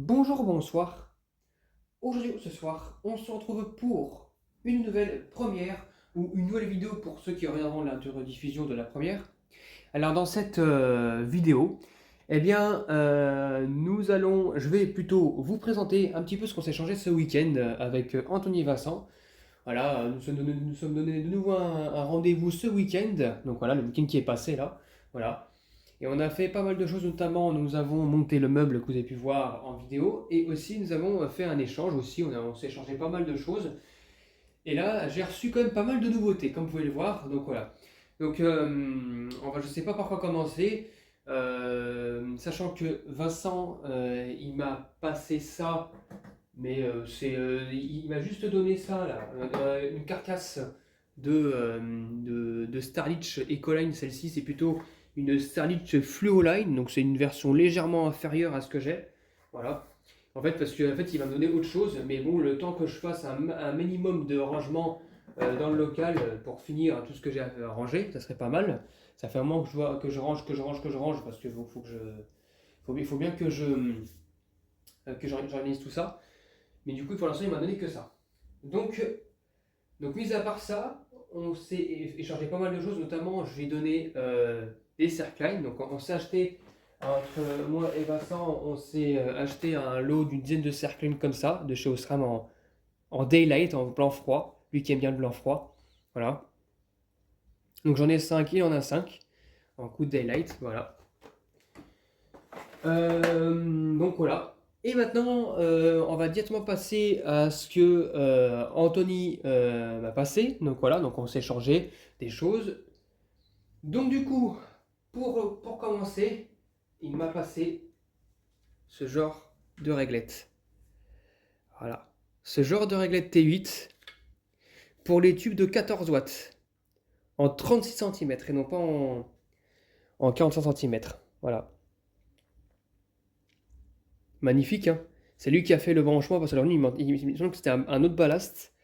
Bonjour, bonsoir. Aujourd'hui ou ce soir, on se retrouve pour une nouvelle première ou une nouvelle vidéo pour ceux qui regarderont la rediffusion de la première. Alors dans cette vidéo, je vais plutôt vous présenter un petit peu ce qu'on s'est changé ce week-end avec Anthony et Vincent. Voilà, nous sommes donné de nouveau un rendez-vous ce week-end. Donc voilà, le week-end qui est passé là. Voilà. Et on a fait pas mal de choses, notamment nous avons monté le meuble que vous avez pu voir en vidéo, et aussi nous avons fait un échange aussi, on s'est échangé pas mal de choses. Et là, j'ai reçu quand même pas mal de nouveautés, comme vous pouvez le voir. Donc voilà. Donc je sais pas par quoi commencer, sachant que Vincent, il m'a passé ça, mais il m'a juste donné ça là, une carcasse de Starlich Ecoline. Celle-ci, c'est plutôt une Starlich Fluoline, donc c'est une version légèrement inférieure à ce que j'ai. Voilà. En fait, parce qu'en fait, il va me donner autre chose, mais bon, le temps que je fasse un minimum de rangement dans le local pour finir tout ce que j'ai à ranger, ça serait pas mal. Ça fait un moment que je vois que je range, parce que il faut bien que j'organise tout ça. Mais du coup, pour l'instant, il m'a donné que ça. Donc, mis à part ça, on s'est échangé pas mal de choses, notamment je lui ai donné des Cercline. Donc on s'est acheté, entre moi et Vincent, on s'est acheté un lot d'une dizaine de Cercline comme ça, de chez Osram en Daylight, en blanc froid. Lui qui aime bien le blanc froid. Voilà. Donc j'en ai 5, il en a 5 en coup de Daylight. Voilà. Donc voilà. Et maintenant, on va directement passer à ce que Anthony m'a passé. Donc voilà, donc on s'est changé des choses. Donc du coup, pour commencer, il m'a passé ce genre de réglette. Voilà. Ce genre de réglette T8 pour les tubes de 14 watts en 36 cm et non pas en 45 cm. Voilà. Magnifique, hein. C'est lui qui a fait le branchement parce que alors lui, il me semble que c'était un autre ballast.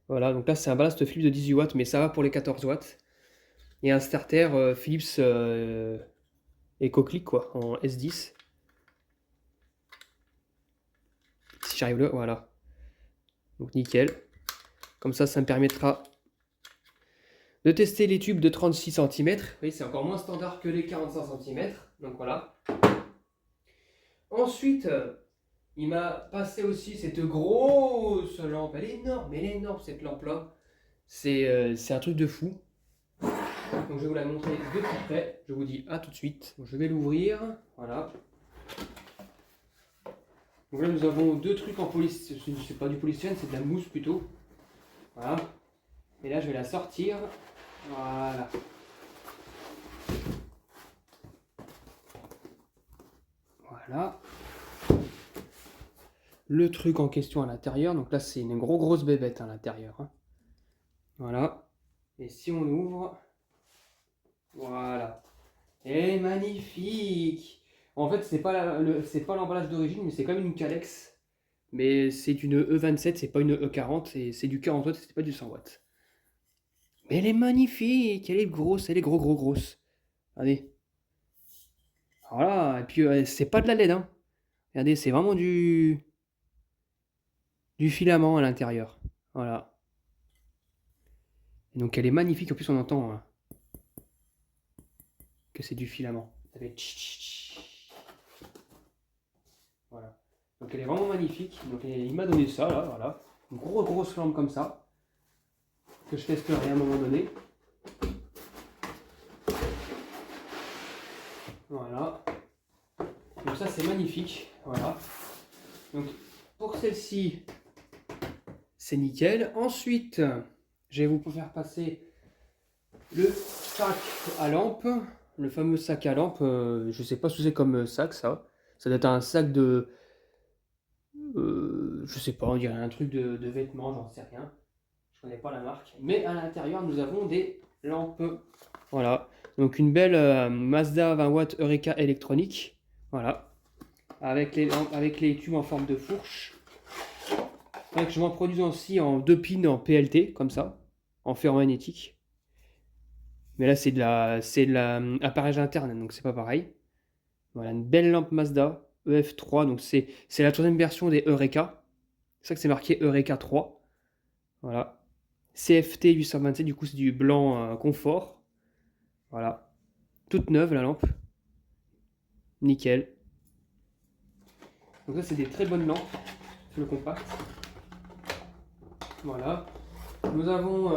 Voilà, donc là c'est un ballast Philips de 18 watts, mais ça va pour les 14 watts. Et un starter Philips EcoClick quoi, en S10. Si j'arrive là, voilà. Donc nickel. Comme ça me permettra de tester les tubes de 36 cm. Vous voyez, c'est encore moins standard que les 45 cm. Donc voilà. Ensuite, il m'a passé aussi cette grosse lampe. Elle est énorme cette lampe-là. C'est un truc de fou. Donc je vais vous la montrer de plus près. Je vous dis à tout de suite. Je vais l'ouvrir. Voilà. Donc là nous avons deux trucs en polystyrène. C'est pas du polystyrène, c'est de la mousse plutôt. Voilà. Et là je vais la sortir. Voilà. Voilà. Le truc en question à l'intérieur. Donc là c'est une grosse bébête à l'intérieur, hein. Voilà. Et si on ouvre, voilà. Et magnifique. En fait, c'est pas l'emballage d'origine, mais c'est quand même une Calex. Mais c'est une E27, c'est pas une E40, et c'est du 40 watts, c'est pas du 100 watts. Mais elle est magnifique, elle est grosse, elle est grosse. Regardez. Voilà, et puis c'est pas de la LED, hein. Regardez, c'est vraiment du filament à l'intérieur. Voilà. Et donc elle est magnifique, en plus on entend que c'est du filament. Ça fait tch, tch, tch. Voilà. Donc elle est vraiment magnifique. Donc il m'a donné ça, là, voilà. Une grosse lampe comme ça, que je testerai à un moment donné. Voilà. Donc ça c'est magnifique. Voilà. Donc pour celle-ci, c'est nickel. Ensuite, je vais vous faire passer le sac à lampe. Le fameux sac à lampe. Je sais pas ce que c'est comme sac ça. Ça doit être un sac de... je sais pas, on dirait un truc de vêtements, j'en sais rien. Je connais pas la marque. Mais à l'intérieur, nous avons des lampes. Voilà. Donc une belle Mazda 20 watts Eureka électronique. Voilà. Avec les lampes, avec les tubes en forme de fourche. Avec, je m'en produis aussi en 2 pins en PLT, comme ça, en ferromagnétique. Mais là, c'est de la appareil interne, donc c'est pas pareil. Voilà, une belle lampe Mazda. EF3, donc c'est la troisième version des Eureka. C'est ça que c'est marqué Eureka 3. Voilà. CFT 827, du coup c'est du blanc confort. Voilà. Toute neuve la lampe. Nickel. Donc ça c'est des très bonnes lampes sur le compact. Voilà. Nous avons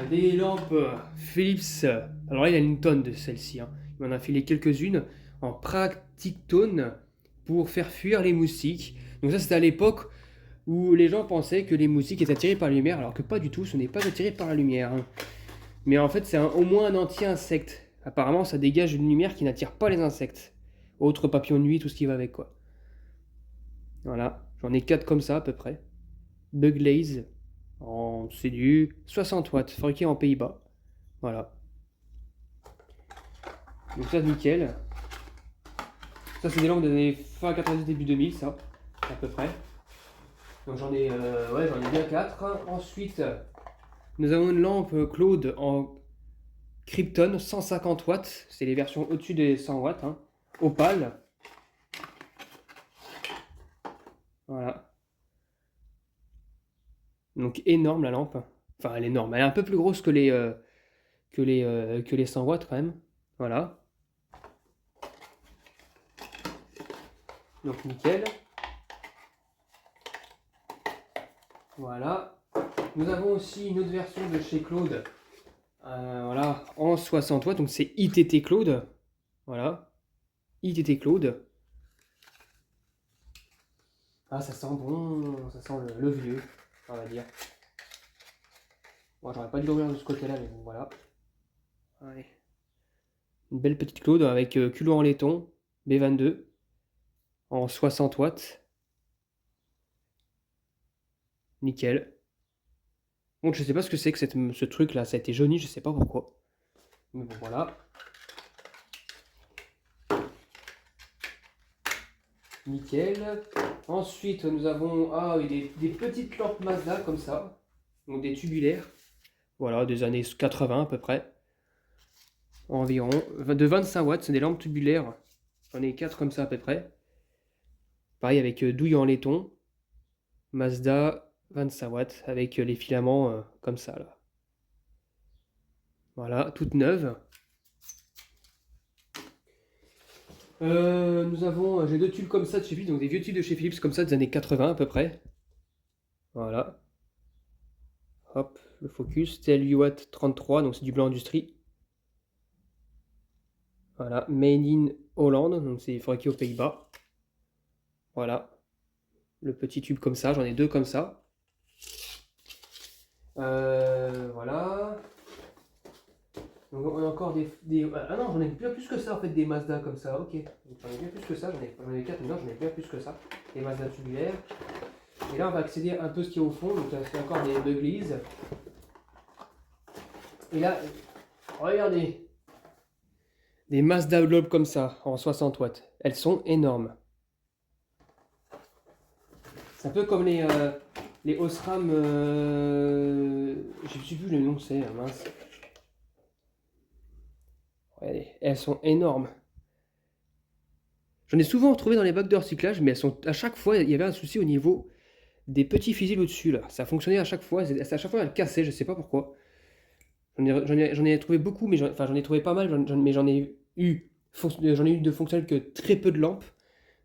des lampes Philips. Alors là il y a une tonne de celles-ci. Hein. Il m'en a filé quelques-unes en Practictone pour faire fuir les moustiques. Donc ça c'était à l'époque où les gens pensaient que les moustiques étaient attirés par la lumière, alors que pas du tout, ce n'est pas attiré par la lumière. Hein. Mais en fait c'est au moins un anti-insecte. Apparemment ça dégage une lumière qui n'attire pas les insectes. Autres papillons de nuit, tout ce qui va avec quoi. Voilà, j'en ai 4 comme ça à peu près. Buglaze, c'est du 60 watts, fabriqué en Pays-Bas. Voilà. Donc ça, nickel. Ça, c'est des lampes des années fin 90, début 2000, ça, à peu près. Donc j'en ai bien 4. Ensuite, nous avons une lampe Claude en Krypton, 150 watts. C'est les versions au-dessus des 100 watts. Hein. Opale. Voilà. Donc énorme la lampe. Enfin, elle est énorme. Elle est un peu plus grosse que les 100 watts quand même. Voilà. Donc nickel. Voilà. Nous avons aussi une autre version de chez Claude. Voilà, en 60 watts. Donc c'est ITT Claude. Voilà. ITT Claude. Ah, ça sent bon. Ça sent le vieux, on va dire. Bon, j'aurais pas dû l'ouvrir de ce côté-là, mais bon, voilà. Allez. Une belle petite Claude avec culot en laiton. B22. En 60 watts. Nickel. Donc je sais pas ce que c'est que ce truc là, ça a été jauni, je sais pas pourquoi. Mais bon voilà. Nickel. Ensuite nous avons des petites lampes Mazda comme ça. Donc des tubulaires. Voilà, des années 80 à peu près. Environ. De 25 watts, c'est des lampes tubulaires. J'en ai 4 comme ça à peu près. Pareil avec douille en laiton. Mazda 25 watts avec les filaments comme ça là. Voilà, toute neuve. J'ai 2 tubes comme ça de chez Philips, donc des vieux tubes de chez Philips comme ça des années 80 à peu près. Voilà. Hop, le focus. TLU Watt 33, donc c'est du blanc industrie. Voilà, Made in Holland, donc c'est fabriqué aux Pays-Bas. Voilà. Le petit tube comme ça, j'en ai 2 comme ça. Voilà. Donc on a encore Ah non, j'en ai bien plus que ça en fait, des Mazda comme ça, ok. J'en ai bien plus que ça, j'en ai 4, mais non, j'en ai bien plus que ça. Des Mazda tubulaires. Et là on va accéder un peu ce qu'il y a au fond, donc c'est encore des Buglaze. Et là, regardez. Des Mazda Globe comme ça, en 60 watts. Elles sont énormes. C'est un peu comme les Osram... je ne sais plus le nom que c'est, mince. Regardez, elles sont énormes. J'en ai souvent retrouvé dans les bacs de recyclage, mais elles sont à chaque fois, il y avait un souci au niveau des petits fusils au-dessus là. Ça fonctionnait à chaque fois, à chaque fois elles cassaient, je sais pas pourquoi. J'en ai trouvé beaucoup, mais j'en ai trouvé pas mal, mais j'en ai eu de fonctionnels que très peu de lampes.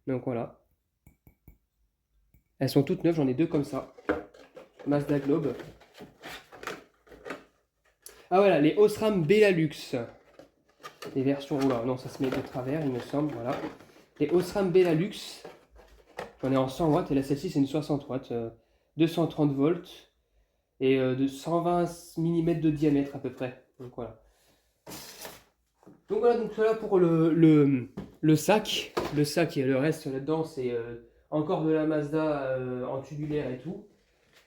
Donc voilà. Elles sont toutes neuves, j'en ai 2 comme ça. Mazda Globe. Ah voilà, les Osram Bellalux. Les versions. Oula, non, ça se met de travers, il me semble. Voilà. Les Osram Bellalux. J'en ai en 100 watts et là, celle-ci, c'est une 60 watts. 230 volts et de 120 mm de diamètre à peu près. Donc voilà. Donc voilà pour le sac. Le sac et le reste là-dedans, c'est encore de la Mazda en tubulaire et tout.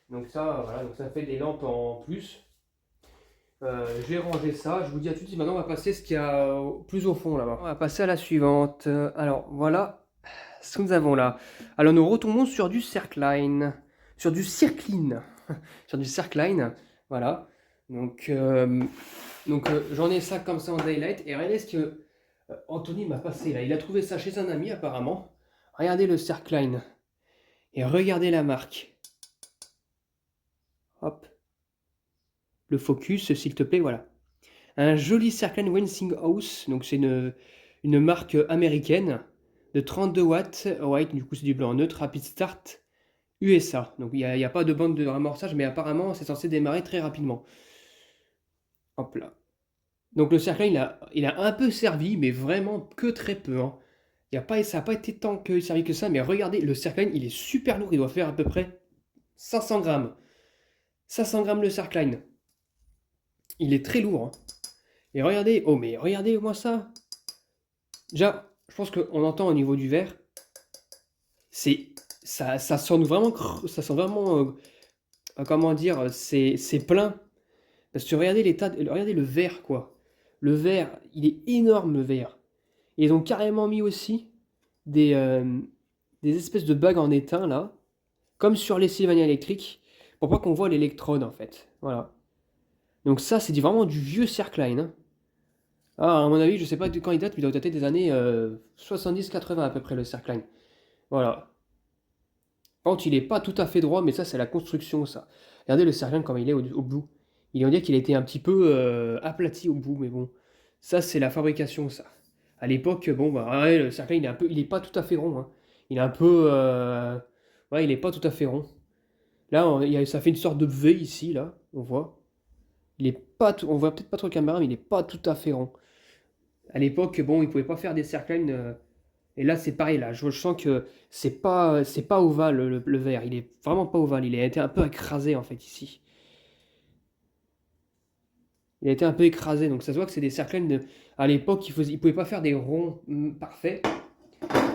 Donc ça, voilà, donc ça fait des lampes en plus. J'ai rangé ça, je vous dis à tout de suite. Maintenant on va passer ce qu'il y a plus au fond là-bas. On va passer à la suivante. Alors voilà ce que nous avons là. Alors nous retombons sur du Circline. Sur du Circline. Sur du Circline. Voilà. Donc j'en ai ça comme ça en daylight. Et regardez ce que Anthony m'a passé là. Il a trouvé ça chez un ami apparemment. Regardez le Cercline. Et regardez la marque. Hop. Le focus, s'il te plaît, voilà. Un joli Cercline Westinghouse. Donc c'est une marque américaine de 32 watts. White, du coup c'est du blanc neutre. Rapid Start USA. Donc il n'y a pas de bande de ramorçage, mais apparemment c'est censé démarrer très rapidement. Hop là. Donc le Cercline, il a un peu servi, mais vraiment que très peu. Hein. Ça n'a pas été tant que servi que ça, mais regardez, le Cercline, il est super lourd. Il doit faire à peu près 500 grammes. 500 grammes le Cercline. Il est très lourd. Hein. Et regardez, oh mais regardez-moi ça. Déjà, je pense qu'on entend au niveau du verre, ça sonne vraiment, comment dire, c'est plein. Parce que regardez regardez le verre quoi. Le verre, il est énorme le verre. Ils ont carrément mis aussi des, euh, des espèces de bagues en étain là, comme sur les Sylvania électriques, pour pas qu'on voit l'électrode en fait. Voilà. Donc ça, c'est vraiment du vieux Cercline. Hein. Ah, à mon avis, je sais pas de quand il date, mais il doit dater des années 70-80 à peu près le Cercline. Voilà. Par contre, il est pas tout à fait droit, mais ça, c'est la construction, ça. Regardez le Cercline comme il est au bout. On dirait qu'il a été un petit peu aplati au bout, mais bon. Ça, c'est la fabrication, ça. À l'époque, bon, bah, ouais, le Cercline, il est pas tout à fait rond. Hein. Il est un peu... ouais, il est pas tout à fait rond. Là, ça fait une sorte de V ici, là, on voit. Il est pas tout, on voit peut-être pas trop le caméra, mais il est pas tout à fait rond. À l'époque, bon, ils pouvaient pas faire des Cercline... et là, c'est pareil, là, je sens que c'est pas ovale le verre, il est vraiment pas ovale, il a été un peu écrasé en fait ici. Il a été un peu écrasé, donc ça se voit que c'est des Cercline à l'époque, ils pouvaient pas faire des ronds parfaits,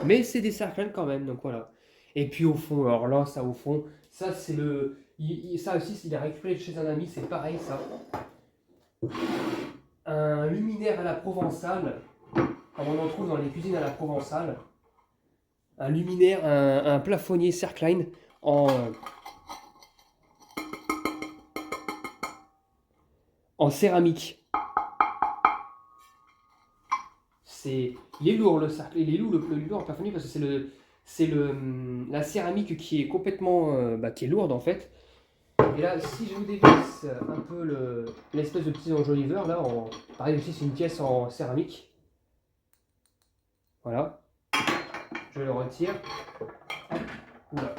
mais c'est des Cercline quand même, donc voilà. Et puis au fond, alors là, ça au fond, ça c'est ça aussi, il a récupéré chez un ami, c'est pareil ça. Un luminaire à la provençale, comme on en trouve dans les cuisines à la provençale. Un luminaire, un plafonnier Cercline en céramique. Il est lourd le cercle, il est lourd le lourd plafonnier parce que la céramique qui est complètement, qui est lourde en fait. Et là, si je vous dévisse un peu l'espèce de petit enjoliveur là, pareil aussi c'est une pièce en céramique. Voilà. Je le retire. Oula.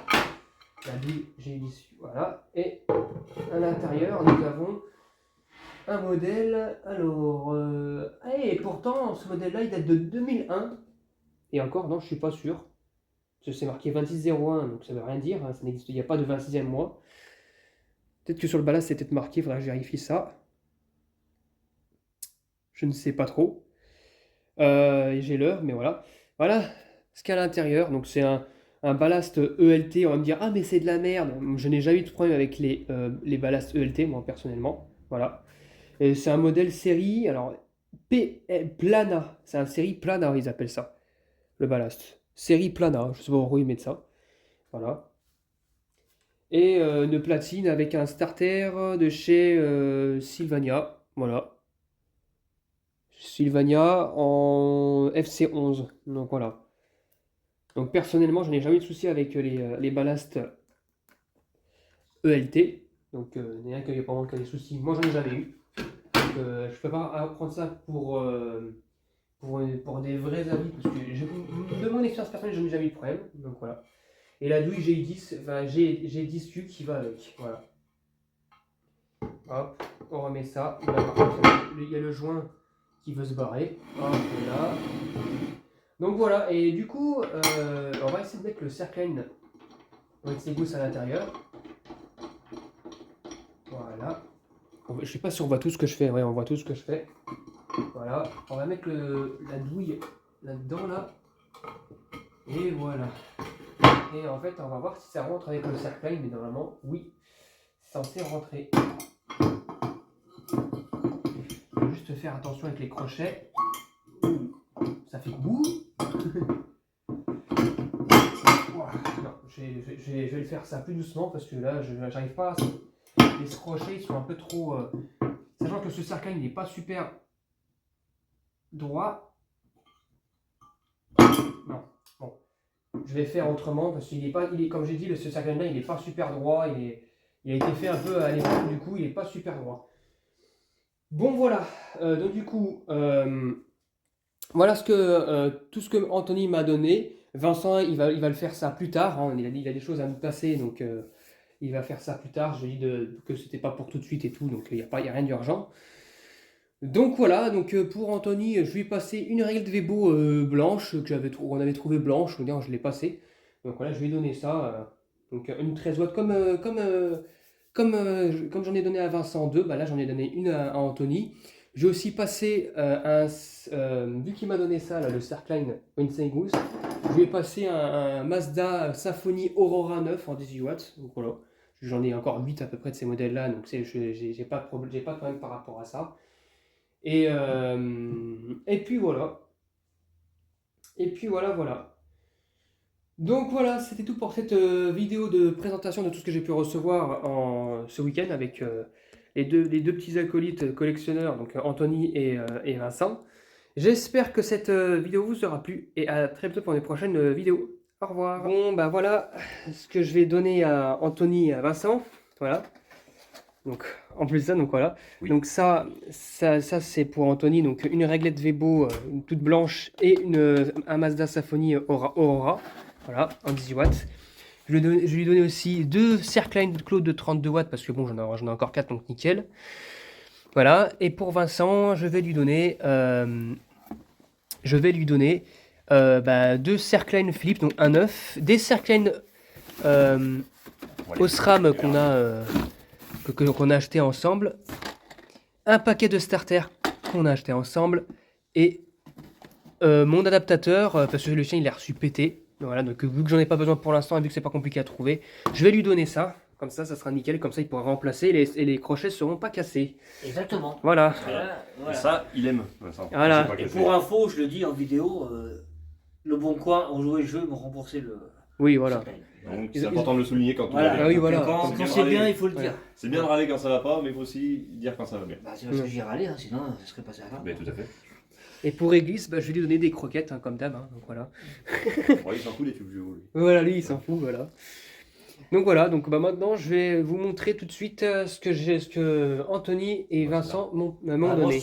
La bille, j'ai l'issue. Voilà. Et à l'intérieur, nous avons un modèle. Alors, et pourtant, ce modèle-là, il date de 2001. Et encore, non, je suis pas sûr. C'est marqué 2601, donc ça veut rien dire. Hein, ça n'existe, il n'y a pas de 26e mois. Peut-être que sur le ballast, c'est peut-être marqué. Il faudra que je vérifie ça. Je ne sais pas trop. J'ai l'heure, mais voilà. Voilà ce qu'il y a à l'intérieur. Donc, c'est un ballast ELT. On va me dire, ah, mais c'est de la merde. Je n'ai jamais eu de problème avec les ballasts ELT, moi, personnellement. Voilà. Et c'est un modèle série, alors Plana, c'est un série Plana, ils appellent ça, le ballast. Série Plana, je sais pas pourquoi ils mettent ça. Voilà. Et une platine avec un starter de chez Sylvania. Voilà. Sylvania en FC11. Donc voilà. Donc personnellement, je n'ai jamais eu de souci avec les ballasts ELT. Donc il n'y a qu'il y a pas que des soucis. Moi, j'en ai jamais eu. Donc, je peux pas prendre ça pour des vrais avis, parce que de mon expérience personnelle, je n'ai jamais eu de problème. Donc voilà. Et la douille G10, enfin G10U qui va avec. Voilà. Hop, on remet ça. Là, par contre, il y a le joint qui veut se barrer. Hop là. Donc voilà, et du coup, on va essayer de mettre le Cercline avec ses gousses à l'intérieur. Voilà. Je sais pas si on voit tout ce que je fais. Ouais, on voit tout ce que je fais. Voilà. On va mettre la douille là-dedans, là. Et voilà. Et en fait, on va voir si ça rentre avec le Cercline, mais normalement, oui, c'est censé rentrer. Il faut juste faire attention avec les crochets. Ça fait boum. Non, je vais le faire ça plus doucement parce que là, j'arrive pas. Les crochets, ils sont un peu trop. Sachant que ce Cercline n'est pas super droit. Non. Bon. je vais faire autrement parce qu'il est pas, comme j'ai dit, ce cercle là il n'est pas super droit. Il a été fait un peu à l'époque, du coup, il n'est pas super droit. Bon, voilà. Donc, du coup, voilà tout ce que Anthony m'a donné. Vincent, il va le faire ça plus tard. Hein. Il a dit il a des choses à nous passer, donc il va faire ça plus tard. Je lui ai dit que c'était pas pour tout de suite et tout, donc il n'y a rien d'urgent. Donc voilà, donc pour Anthony, je lui ai passé une règle de Vébo blanche, on avait trouvé blanche, je l'ai passée. Donc voilà, je lui ai donné ça. Donc une 13 watts comme j'en ai donné à Vincent deux, bah là j'en ai donné une à Anthony. J'ai aussi passé vu qu'il m'a donné ça, là, le Circline Wednesday Goose, je lui ai passé un Mazda Symphony Aurora 9 en 18 watts. Donc voilà, j'en ai encore 8 à peu près de ces modèles-là, donc j'ai pas de problème, j'ai pas de problème par rapport à ça. Et puis voilà. Et puis voilà. Donc voilà, c'était tout pour cette vidéo de présentation de tout ce que j'ai pu recevoir ce week-end avec les deux petits acolytes collectionneurs, donc Anthony et Vincent. J'espère que cette vidéo vous aura plu et à très bientôt pour une prochaine vidéo. Au revoir. Bon, bah voilà ce que je vais donner à Anthony et à Vincent. Voilà. Donc, en plus de ça, donc voilà. Oui. Donc ça c'est pour Anthony. Donc une réglette Vébo toute blanche et un Mazda Symphony Aurora. Voilà, en 18 watts. Je lui ai donné aussi deux Circline Claude de 32 watts parce que bon, j'en ai encore 4, donc nickel. Voilà. Et pour Vincent, je vais lui donner deux Circline Philips, donc un 9, des Circline Osram qu'on a acheté ensemble, un paquet de starters qu'on a acheté ensemble et mon adaptateur parce que le sien il a reçu pété. Voilà, donc vu que j'en ai pas besoin pour l'instant et vu que c'est pas compliqué à trouver, je vais lui donner ça. Comme ça sera nickel. Comme ça, il pourra remplacer et les crochets seront pas cassés. Exactement. Voilà. Et ça, il aime. Voilà. Et pour info, je le dis en vidéo, le Bon Coin, on jouait le jeu, me rembourser le. Oui, voilà. Donc c'est important de le souligner quand tout voilà. va bien. Ah oui, voilà. Quand c'est bien, il faut le dire. C'est bien de râler quand ça va pas, mais il faut aussi dire quand ça va bien. Bah, c'est parce que j'y râlé, hein, sinon ça serait passé à la fin. Mais tout à fait. Et pour Réglisse, bah, je vais lui donner des croquettes, hein, comme d'hab. Hein, donc voilà. Ouais, il s'en fout des tubes vidéo, lui. Voilà, lui, il s'en fout, voilà. Donc voilà, donc bah, maintenant, je vais vous montrer tout de suite ce que Anthony et Vincent m'ont donné.